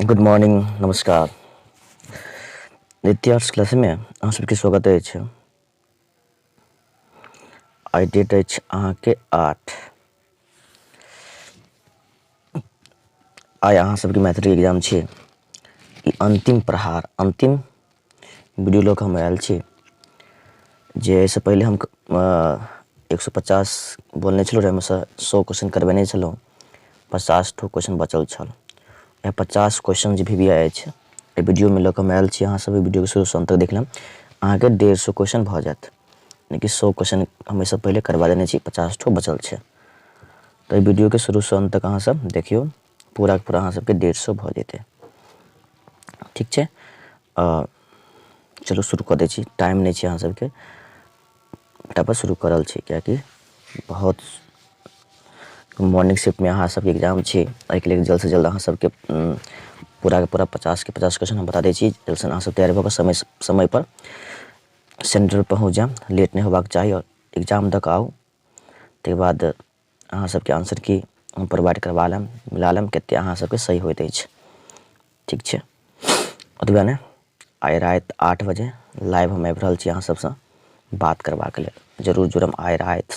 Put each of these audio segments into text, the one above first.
Good morning, नमस्कार। नित्य arts class में अहाँ सबके स्वागत अछि। आइ डेट अछि अहाँके 8। आइ अहाँ सबके मैथिली एग्जाम छै। ई अंतिम प्रहार, अंतिम वीडियो लऽ कऽ हम आयल छी। जे एहिसँ पहिले हम 150 बोलने छलहुँ, जाहिमेसँ 100 क्वेश्चन करबेने छलहुँ। 50 ठो क्वेश्चन बचल छल। यह 50 क्वेश्चन जे भी अछि एहि वीडियोमे लऽ कऽ हम आयल छी। अहाँ सब वीडियोके शुरूसँ अंत तक देख लेब। अहाँके 150 क्वेश्चन भऽ जायत, यानी कि 100 क्वेश्चन हम एहिसँ पहिले करबा देने छी, 50 ठो बचल छै। तऽ एहि वीडियोके शुरूसँ अंत तक अहाँ सब देखियौ, पूराके पूरा अहाँ सबके 150 भऽ जेतै। ठीक छै, चलू शुरू कऽ दै छी। टाइम नहि छै अहाँ सबके, फटाफट शुरू कऽ रहल छी, किएकि बहुत मॉर्निंग शिफ्टमे अहाँ सबके एग्जाम छै। एहिके लेल जल्दसँ जल्द अहाँ सबके पूराके पूरा 50 के 50 क्वेश्चन हम बता दै छी। जल्दसँ अहाँ सब तैयार भऽ कऽ समयपर सेंटर पहुँच जाएब। लेट नहि होबाक चाही आओर एग्जाम दऽ कऽ आउ। ताहिके बाद अहाँ सबके आंसर की हम प्रोवाइड करबा लेब, मिला लेब कतेक अहाँ सबके सही होइत अछि। ठीक छै, ओतबे नहि, आइ राति 8 बजे लाइव हम आबि रहल छी अहाँ सबसँ बात करबाक लेल। जरूर जुड़ब आइ राति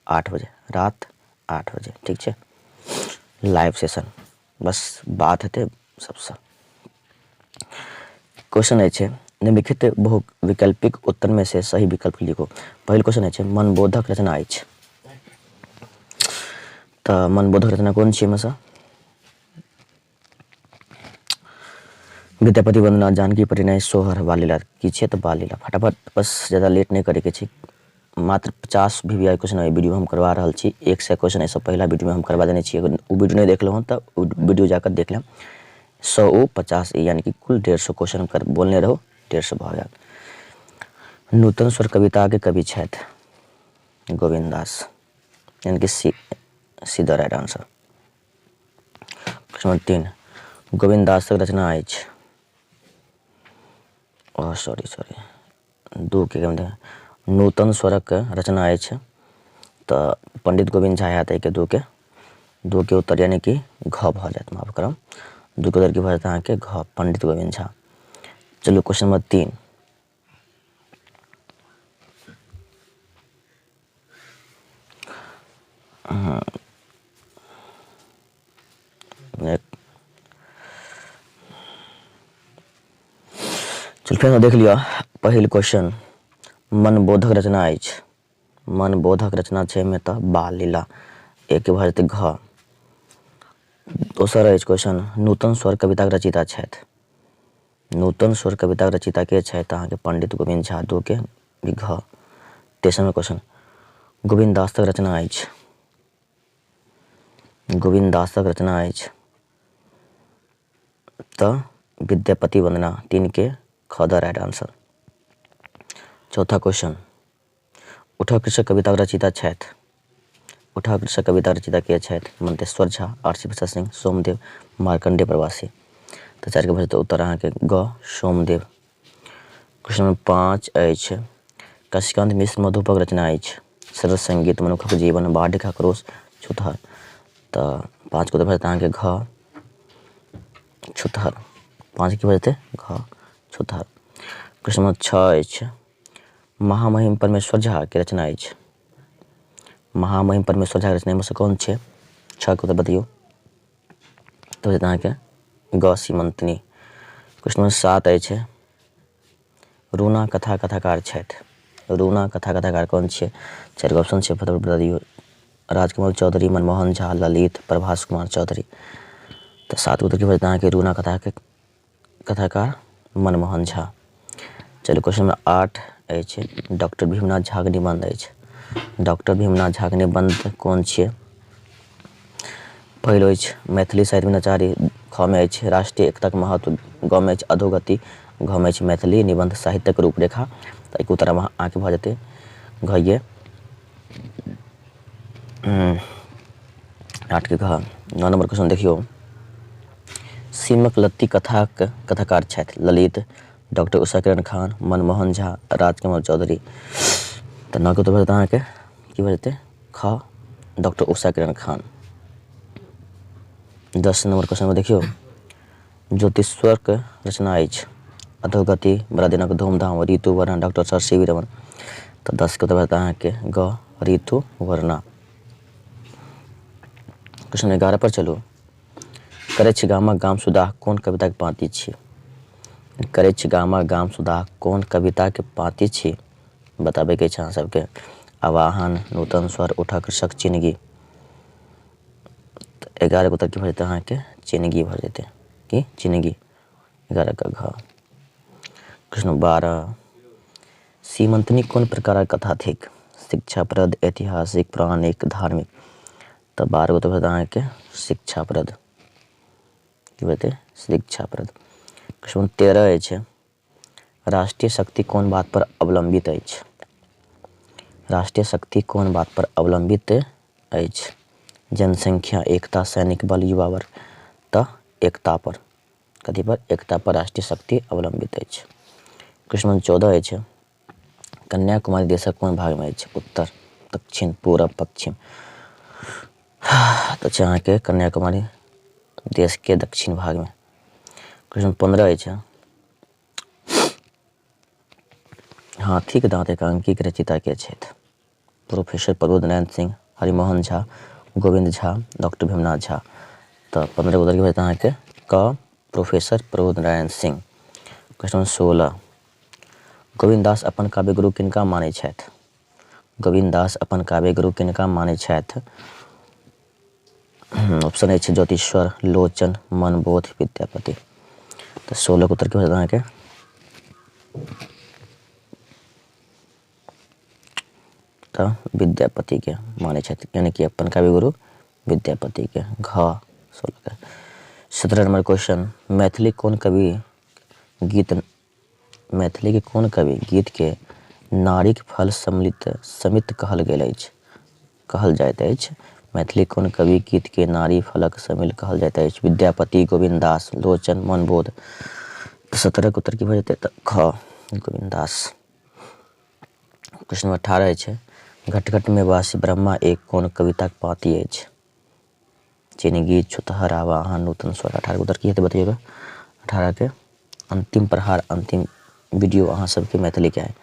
8 बजे, रात 8 बजे। ठीक छै, लाइव सेशन, बस बात हेतै सबसँ। क्वेश्चन अछि निम्नलिखित बहु वैकल्पिक उत्तर में से सही विकल्प लिखो। पहिल क्वेश्चन अछि मनबोधक रचना अछि। तऽ मनबोधक रचना कोन छियै एहिमेसँ? विद्यापति वंदना, जानकी परिणय, सोहर, बाल लीला। की छै तऽ बाल लीला। फटाफट, बस ज़्यादा लेट नहीं करैके छै। मात्र 50 भी क्वेश्चन वीडियो हम करवा रहल छी। 100 क्वेश्चन एहिसँ पहिला वीडियो में हम करवा देने छी। अगर वो वीडियो नहीं देखलहुँ हँ तऽ वो वीडियो जाकर देख लें। 100 ओ 50 यानी कि कुल 150 क्वेश्चन हम बोलने रहू, 150 भऽ गेल। नूतन स्वर कविता के कवि छथि गोविंद दास, यानी कि सीधा राइट आंसर। प्रश्न 3, गोविंद दासक रचना अछि। सॉरी 2 के नूतन स्वरक रचना अछि तऽ पंडित गोविंद झा हैत। एहिके 2 के उत्तर यानी कि घ भऽ जायत। माफ करब, 2 के उत्तर की भऽ जायत अहाँके घ, पंडित गोविंद झा। चलू क्वेश्चन नंबर 3, चल फिर देख लिया। पहिल क्वेश्चन मनबोधक रचना अछि। मनबोधक रचना छै में तऽ बाल लीला, एक भऽ जेतै घ। दोसर अछि क्वेश्चन नूतन स्वर कविताक रचयिता छथि। नूतन स्वर कविताक रचयिता के छथि अहाँके पंडित गोविंद झा, 2 के भी घ। तेसरमे क्वेश्चन गोविंद दासक रचना अछि। गोविंद दासक रचना अछि तऽ विद्यापति वंदना, 3 के ख द राइट आंसर। चौथा क्वेश्चन उठा कृषक कविताक रचयिता छथि। उठा कृषक कविता रचयिता के छथि मंतेश्वर झा, आर.सी. प्रसाद सिंह, सोमदेव, मार्कंडेय प्रवासी। तऽ 4 के भऽ जेतै उत्तर अहाँके ग, सोमदेव। क्वेश्चन नंबर 5 अछि कशिकांत मिश्र मधुपक रचना अछि। सरस संगीत, मनुखक जीवन, बाढ़िक आक्रोश, छूतहर। तऽ 5 के उत्तर भऽ जेतै अहाँके घ, छूतहर। 5 की भऽ जेतै घ, छूतहर। क्वेश्चन नंबर 6 अछि महामहिम परमेश्वर झा के रचना अछि। महामहिम परमेश्वर झा के रचना में से कौन छै? 6 के उत्तर बतैयौ। तऽ हो जेतै अहाँके ग, सीमंतनी। क्वेश्चन नंबर 7 अछि रूना कथा कथाकार छथि। रूना कथा कथाकार कौन छियै? 4 गो ऑप्शन छै, फटाफट बता दियौ। राजकमल चौधरी, मनमोहन झा, ललित, प्रभास कुमार चौधरी। तऽ 7 के उत्तर की भऽ जेतै अहाँके रूना कथा के कथाकार मनमोहन झा। चलिए क्वेश्चन नंबर 8 अछि डॉक्टर भीमनाथ झा के निबंध अछि। डॉक्टर भीमनाथ झा के निबंध कोन छियै? पहिल अछि मैथिली साहित्य में नचारी, ख में अछि राष्ट्रीय एकताक महत्व, ग में अछि अधोगति, घ में अछि मैथिली निबंध साहित्यक रूपरेखा। तऽ एहिके उत्तर अहाँके भऽ जेतै घइए, 8 के घ। 9 नंबर क्वेश्चन देखियौ सीमक लत्ती कथाक कथाकार छथि। ललित, डॉक्टर उषा किरण खान, मनमोहन झा, राजकमल चौधरी। तऽ 9 के उत्तर भऽ जेतै अहाँके की भऽ जेतै ख, doctor Usha Kiran Khan. 10 number question में देखियो ज्योतिश्वर के रचना अछि अधोगति बड़ा दिनक धूमधाम ऋतु वर्णन doctor sir C V Raman. तो 10 के उत्तर बता अहाँके ग ऋतु वर्णा। क्वेश्चन 11 पर चलू करे छी गामक गाम सुदाह कोन कविता के पाँति छी। करे छी गामक गाम सुदाह कोन कविता के पाँति छी बताबे के छै अहाँ सबके। आवाहन नूतन स्वर उठा कृषक चिनगी। 11 के उत्तर की भऽ जेतै अहाँके चिनगी भऽ जेतै कि चिनगी 11 का घ। क्वेश्चन 12 सीमंतनी कोन प्रकारक कथा थिक शिक्षाप्रद ऐतिहासिक पौराणिक धार्मिक। तो 12 को तो अहाँके शिक्षाप्रद की बते शिक्षाप्रद। क्वेश्चन 13 अछि राष्ट्रीय शक्ति कोन बात पर अवलंबित अछि। राष्ट्रीय शक्ति कोन बात पर अवलंबित अछि जनसंख्या एकता सैनिक बल युवा वर्ग। तो एकता पर कथी पर एकता पर राष्ट्रीय शक्ति अवलंबित अछि। क्वेश्चन 14 अछि कन्याकुमारी देशक कोन भाग में अछि उत्तर दक्षिण पूरब पश्चिम। तो छै अहाँके कन्याकुमारी देश के दक्षिण भाग में। क्वेश्चन 15 अछि हाथी के दांत एकांकी के रचयिता के छथि प्रोफेसर प्रबोध नारायण सिंह हरिमोहन झा गोविंद झा डॉक्टर भीमनाथ झा। तो 15 उत्तर के अहाँके क प्रोफेसर प्रबोध नारायण सिंह। क्वेश्चन 16 गोविंद दास अपन काव्य गुरु किनका मानै छथि। गोविंद दास अपन काव्य गुरु किनका मानै छथि। ऑप्शन अछि ज्योतिश्वर लोचन मनबोध विद्यापति। तो 16 उत्तर की होता है क्या तो विद्यापति के माने छथि यानी कि अपन काव्य गुरु विद्यापति के घ 16 के। 17 नंबर क्वेश्चन मैथिली के कोन कवि गीत के नारीक फल समित कहल गेल अछि कहल जाइत अछि। मैथिली कोन कवि गीत के नारी फलक समिल कहल जाइत अछि विद्यापति गोविंद दास लोचन मनबोध। 17 के उत्तर की भऽ जेतै ख गोविंद दास। क्वेश्चन 18 अछि घटघट में वासी ब्रह्मा एक कोन कविता के पाँति अछि चिनगी छुतहर आवाहन नूतन स्वर। 18 के उत्तर की हेतै बतैयौ। 18 के अंतिम प्रहार अंतिम वीडियो अहाँ सबके मैथिली के है।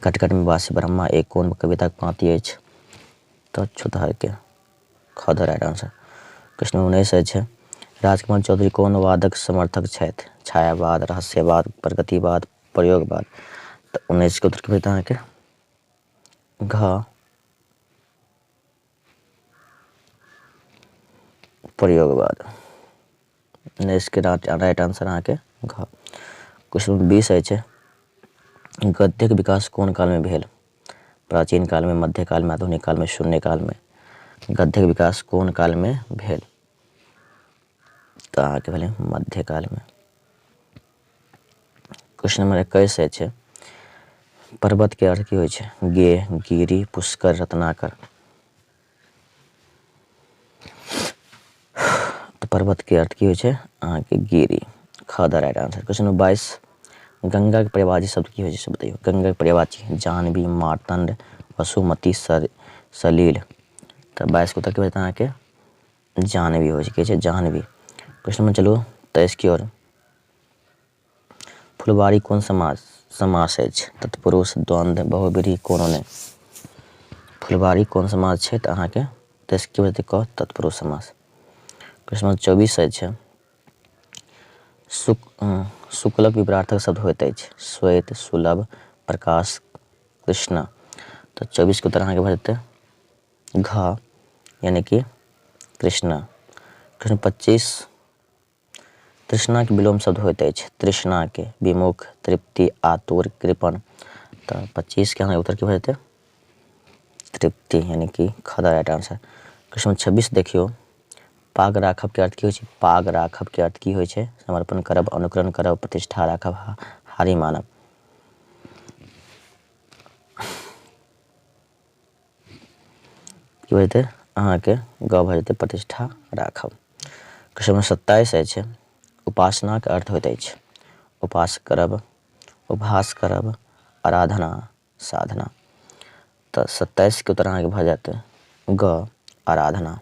घटघट में वासी ब्रह्मा एक कोन कविता के पाँति अछि तो छुतहर के ख द राइट आंसर। क्वेश्चन 19 अछि राजकुमार चौधरी कोन वादक समर्थक छथि छायावाद रहस्यवाद प्रगतिवाद प्रयोगवाद। तो 19 के उत्तर की होता है घ प्रयोगवाद। 19 के राइट आंसर अहाँ के घ। क्वेश्चन 20 अछि गद्यक विकास कोन काल में भेल प्राचीन काल में मध्य काल में आधुनिक काल में शून्य काल में। गद्यक विकास कोन काल में भेल तो अहाँ के भेलै मध्य काल में। क्वेश्चन नंबर 21 अछि पर्वत के अर्थ की होइ छै गे गिरी पुष्कर रत्नाकर। तो पर्वत के अर्थ की होइ छै अहाँ के गिरी ख the right answer. Question number 22 Ganga के पर्यायवाची शब्द की होइ छै बताइए। गंगा के पर्यायवाची जाह्नवी मार्तंड वसुमती सलील। तो 22 के उत्तर की होता है अहाँ के जाह्नवी होइ छै जाह्नवी। क्वेश्चन में चलू 23 की ओर फुलवारी कोन समास अछि तत्पुरुष द्वंद्व बहुव्रीहि कोनो नहि। फुलवारी कोन समास छै तो अहाँ के 23 की होतै क तत्पुरुष समास। क्वेश्चन नंबर 24 अछि शुक्लक विपरीतार्थक शब्द होइत अछि श्वेत सुलभ प्रकाश कृष्ण। तो 24 के उत्तर अहाँ के भऽ जेतै घ यानी कि कृष्ण। क्वेश्चन 25 तृष्णा के विलोम शब्द होइत अछि तृष्णा के विमुख तृप्ति आतुर कृपण। तो 25 के अहाँ उत्तर की भऽ जेतै तृप्ति यानी कि ख द राइट आंसर। क्वेश्चन 26 देखियो पाग राखब के अर्थ की होइ छै पाग राखब के अर्थ की होइ छै समर्पण करब अनुकरण करब प्रतिष्ठा राखब हारी मानब। की भऽ जेतै अहाँ के ग भऽ जेतै प्रतिष्ठा राखब। क्वेश्चन नंबर 27 अछि उपासना के अर्थ होइत अछि उपास करब उपहास करब आराधना साधना। तो 27 के उत्तर अहाँ के भऽ जेतै ग आराधना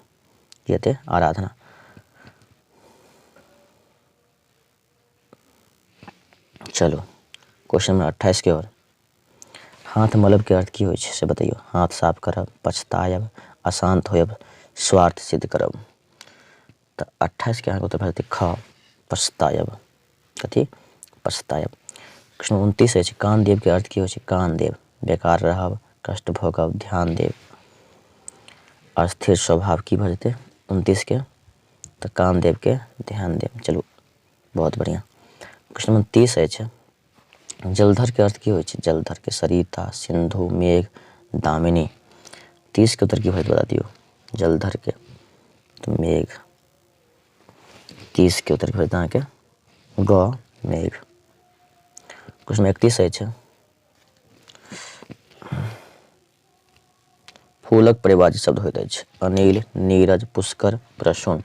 की हेतै आराधना। चलो क्वेश्चन नंबर 28 के ओर। हाथ मलब के अर्थ की होइ छै से बतैयो। हाथ साफ करब, पछतायब, अशांत होयब, स्वार्थ सिद्ध करब। तो 28 के अहाँके उत्तर भऽ जेतै ख, पछतायब। कथी? पछतायब। क्वेश्चन 29 अछि कान देव के अर्थ की होइ छै? कान देव, बेकार रहब, कष्ट भोगब, ध्यान देव। अस्थिर स्वभाव की भऽ जेतै 29 के? तो कान देव के ध्यान देव। चलू बहुत बढ़िया। क्वेश्चन नंबर 30 अछि जलधर के अर्थ की होइ छै? जलधर के सरिता, सिंधु, मेघ, दामिनी। 30 के उत्तर की भऽ जेतै बता दियौ। जलधर के तो मेघ। 30 के उत्तर की भऽ जेतै अहाँके ग, मेघ। क्वेश्चन 31 अछि फूलक पर्यायवाची शब्द होइत अछि। अनिल, नीरज, पुष्कर, प्रसून।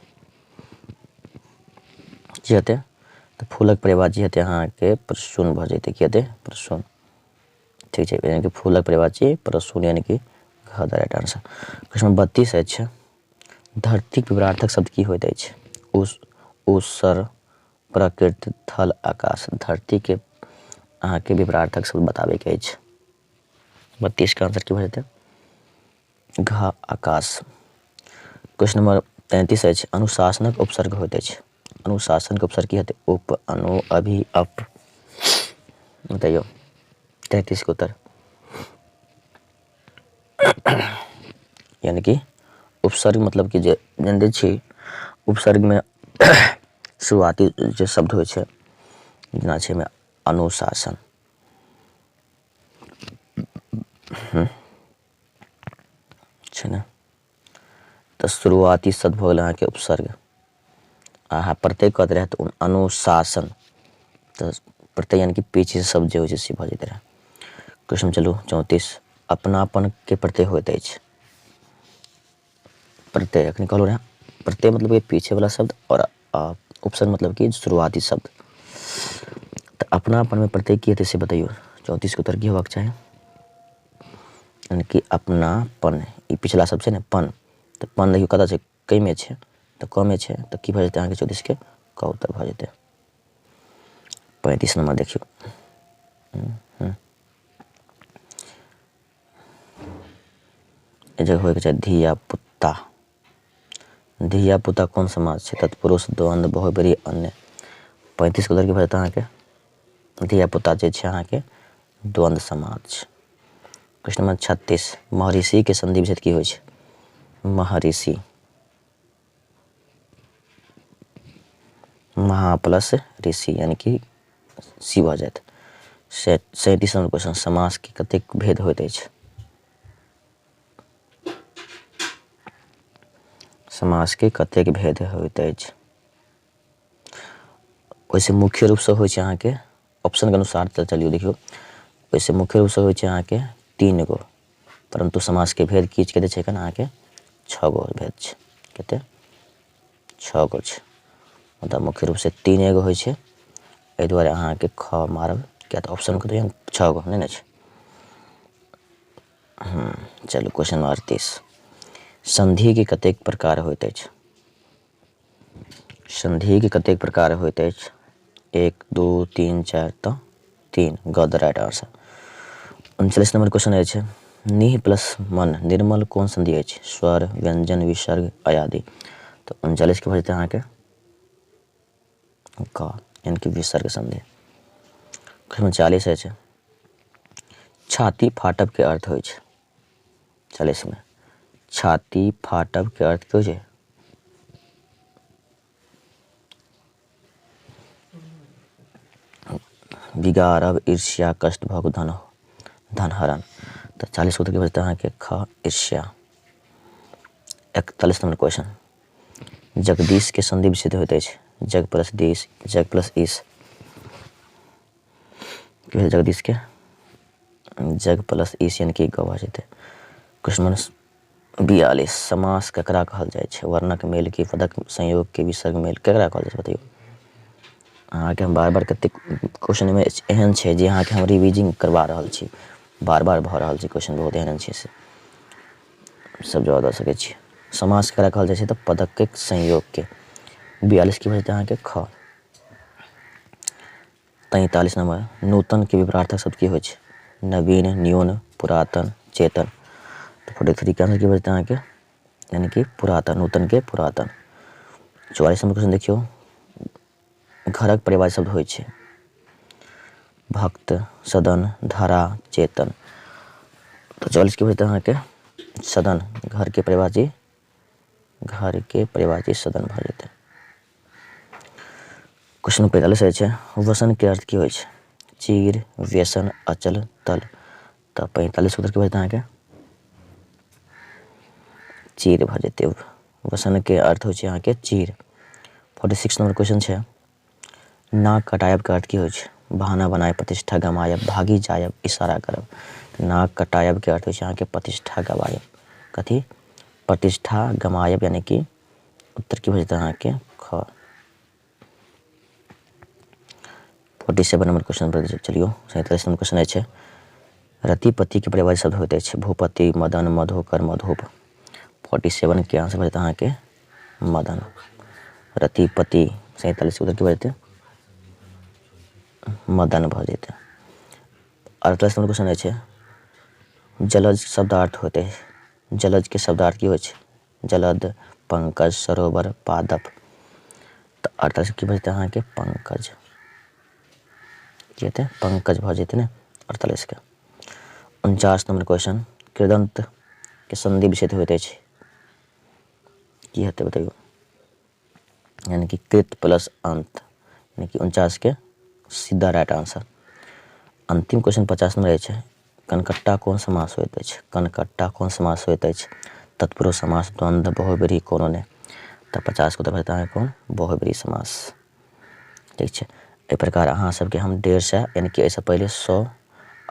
की हेतै? तो फूलक पर्यायवाची हेतै अहाँके प्रसून भऽ जेतै। की हेतै? प्रसून। ठीक छै, यानी कि फूलक पर्यायवाची प्रसून यानी कि घ द राइट आंसर। क्वेश्चन 32 अछि धरतीक विवरणार्थक शब्द की होइत अछि? ऊसर, प्रकृति, थल, आकाश। धरती के अहाँके विवरणार्थक शब्द बताबे के अछि। 32 का आंसर की भऽ जेतै? घ, आकाश। क्वेश्चन नंबर 33 अछि अनुशासनक उपसर्ग होइत अछि। अनुशासन के उपसर्ग की हेतै? उप, अनु, अभि, अप। बताइयो 33 के उत्तर। यानी कि उपसर्ग मतलब कि जे जानते छी उपसर्ग में शुरुआती जे शब्द होइ छै जेना छै में अनुशासन। छै ने तो शुरुआती शब्द भऽ गेल अहाँके उपसर्ग। अहाँ प्रत्यय कहैत रहै तऽ अनुशासन तो प्रत्यय यानी कि पीछे से शब्द जे होइ छै से भऽ जेतै रहै। क्वेश्चन चलू 34 अपनापन के प्रत्यय होइत अछि। प्रत्यय अखनी कहलू रहे प्रत्यय मतलब कि पीछे वाला शब्द और उपसर्ग मतलब कि शुरुआती शब्द। तो अपनापन में प्रत्यय की हेतै से बताइयो। 34 के उत्तर की होबाक चाही? यानी कि अपनापन ई पिछला शब्द छै ने पन तो पन देखियो कतऽ छै? कै में छै तो क में छै तो की भऽ जेतै अहाँके 34 के क उत्तर भऽ जेतै। 35 नंबर देखियो जगह होइके चाही धिया पुता। धिया पुता कौन समाज छै? तत्पुरुष, द्वंद्व, बहुब्रीहि, अन्य। 35 के उत्तर की भऽ जेतै अहाँके? धिया पुता जे छै अहाँके द्वंद्व समाज। क्वेश्चन नंबर 36 महर्षि के संधि विच्छेद की होइ छै? महर्षि महा प्लस ऋषि यानी कि सी भऽ जायत। 37 नंबर क्वेश्चन समास के कतेक भेद होइत अछि? समास के कतेक भेद होइत अछि? वैसे मुख्य रूप से होइ छै अहाँके ऑप्शन के अनुसार चलियो देखियो। वैसे मुख्य रूप से होइ छै अहाँके 3 गो परंतु समास के भेद की कते छै कन अहाँके 6 गो भेद छै। कते? 6 गो छै। मतलब मुख्य रूप से 3 गो होइ छै। एहि दुआरे अहाँके ख मारब किया तऽ ऑप्शन के तो 6 गो नहि ने छै। चलू क्वेश्चन नंबर 38 संधि के कतेक प्रकार होइत अछि? संधि के कतेक प्रकार होइत अछि? 1 2 3 4 तो 3 ग the right answer. 39 number question अछि निह प्लस मन निर्मल कोन संधि अछि? स्वर, व्यंजन, विसर्ग, अयादि। तो 39 के भऽ जेतै अहाँके क यानी कि विसर्ग संधि। क्वेश्चन 40 अछि छाती फाटब के अर्थ होइ छै? 40 में छाती फाटब के अर्थ की होइ छै? बिगाड़ब, ईर्ष्या, कष्ट, भोग, धन हरण। तो 40 उत्तर की बचता है कि ख ईर्ष्या। 41 नंबर क्वेश्चन जगदीश के संधि विच्छेद होइत अछि? जग प्लस देश, जग प्लस ईश। की भेल जगदीश के? जग प्लस ईश यानी कि ग भऽ जेतै। क्वेश्चन 42 समास ककरा कहल जाइ छै? वर्णक मेल के, पदक संयोग के, विसर्ग मेल ककरा कहल जाइ छै बतैयो। अहाँके हम बार बार कतेक क्वेश्चन में एहन छै जे अहाँके हम रिविजन करवा रहल छी। बार बार भऽ रहल छै क्वेश्चन बहुत एहन छै से सब जवाब दऽ सकै छी। समास ककरा कहल जाइ छै? तऽ पदक के संयोग के। 42 की भऽ जेतै अहाँके ख। 43 नंबर नूतन के विपरीतार्थक शब्द की होइ छै? नवीन, न्यून, पुरातन, चेतन। तो 43 के आंसर की बचते अहाँके यानी कि पुरातन, नूतन के पुरातन। 44 नंबर क्वेश्चन देखियो, घरक पर्यायवाची शब्द होइ छै? भक्त, सदन, धरा, चेतन। तो 44 के बचते अहाँके सदन, घर के पर्यायवाची सदन भऽ जेतै। क्वेश्चन 45 छै, वसन के अर्थ की होइ छै? चीर, व्यसन, अचल, तल। तो 45 उत्तर की बचते अहाँके चीर भऽ जेतै। वसन के अर्थ होइ छै अहाँके चीर। 46 नंबर क्वेश्चन छै, नाक कटायब के अर्थ की होइ छै? बहाना बनायब, प्रतिष्ठा गमायब, भागी जायब, इशारा करब। नाक कटायब के अर्थ होइ छै अहाँके प्रतिष्ठा गवायब। कथी? प्रतिष्ठा गमायब यानी कि उत्तर की भऽ जेतै अहाँके ख। 47 नंबर क्वेश्चन पर चलियो। 47 नंबर क्वेश्चन छै, रति पति के पर्यायवाची शब्द होइत अछि? भूपति, मदन, मधुकर, मधुप। 47 के आंसर भऽ जेतै अहाँके मदन। रति पति 47 उत्तर की भऽ जेतै मदन भऽ जेतै। 48 नंबर क्वेश्चन छै, जलज शब्दार्थ होते हैं? जलज के शब्दार्थ की होइ छै? जलद, पंकज, सरोवर, पादप। तो 48 की भऽ जेतै अहाँके पंकज। की हेतै? पंकज भऽ जेतै ने 48 के। 49 नंबर क्वेश्चन, कृदंत के संधि विच्छेद होइत अछि? की हेतै बतैयौ? यानी कि कृत प्लस अंत, यानी कि 49 के सीधा राइट आंसर। अंतिम क्वेश्चन 50 नंबर छै, कनकट्टा कोन समास होइत अछि? कनकट्टा कोन समास होइत अछि? तत्पुरुष समास, द्वंद्व, बहुब्रीहि, कोनो नहि। तो 50 को तो भरता है कौन? बहुब्रीहि समास। ठीक है, एहि प्रकार अहाँ सबके हम 150 यानी कि ऐसे पहले 100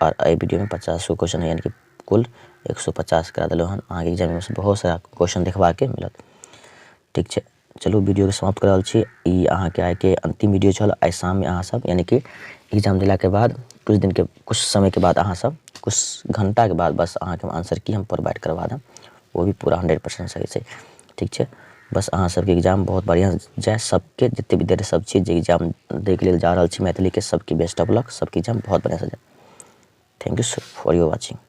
और एहि वीडियो में 50 क्वेश्चन है यानी कि कुल 150 करा दिलौ हन। अहाँके एग्जाम में से बहुत सारा क्वेश्चन देखबा के मिलत। ठीक है, चलू वीडियो के समाप्त कर रहल छी। ई अहाँके आइ के अंतिम वीडियो छल। आइ शाम में अहाँ सब यानी कि एग्जाम दिला के बाद कुछ समय के बाद अहाँ सब कुछ घंटा के बाद बस अहाँके आंसर की हम प्रोवाइड करवा दें, वो भी पूरा 100% सही से। ठीक है, बस अहाँ सबके एग्जाम बहुत बढ़िया जाए। सबके जितने विद्यार्थी सब छी जे एग्जाम दै के लेल जा रहल छी मैथिली के, सबके बेस्ट ऑफ लक। सबके एग्जाम बहुत बढ़िया से जाए। Thank you for your watching.